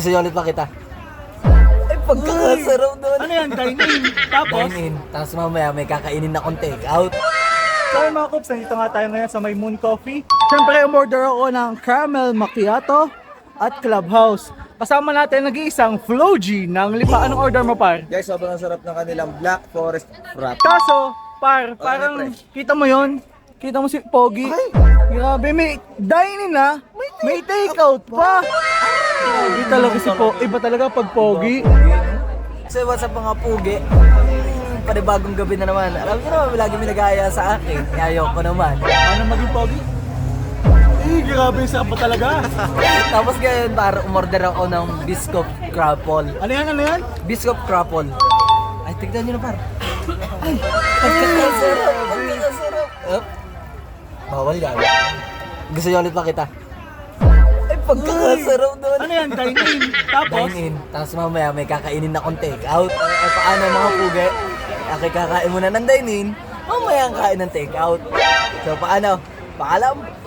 Gusto niyo ulit makita? Ay, pagkakasarap doon. Ano yan, dine-in? Tapos, Dine-in. Tapos mamaya may kakainin na kong take out. so mga Kops, nandito nga tayo ngayon sa may Moon Coffee. Siyempre, umorder ako ng caramel macchiato at Clubhouse. Kasama natin nag-iisang Floji ng Lipa. Anong order mo, par? Guys, sobrang sarap ng kanilang Black Forest Frap. Kaso, parang pre. kita mo yon, kita mo si Pogi. Grabe, may dine-in na, may take-out pa. Grabe talaga si Pogi. Iba talaga pag Pogi. So, what's up mga pugi? Panibagong gabi na naman. Alam niyo naman, lagi may nag-aaya sa akin. Ayaw ko naman. Ano maging Pogi? Grabe, sarap pa talaga. Tapos ngayon, para umorder ako ng Biscop Crapple. Ano yan, ano yan? Biscop Crapple. Ay, tignan nyo na par. Ay, pagkakasarap. Pagkakasarap. Up. Bawal yan. Gusto nyo ulit makita? Ay, pagkakasarap doon. Ano yan, dine-in? Tapos, Dine-in. Tapos mamaya may kakainin na kong take out. Ay, paano mga pugi? Aki kakain muna ng dine-in. Mamaya ang kain ng take out. So, paano? Paalam.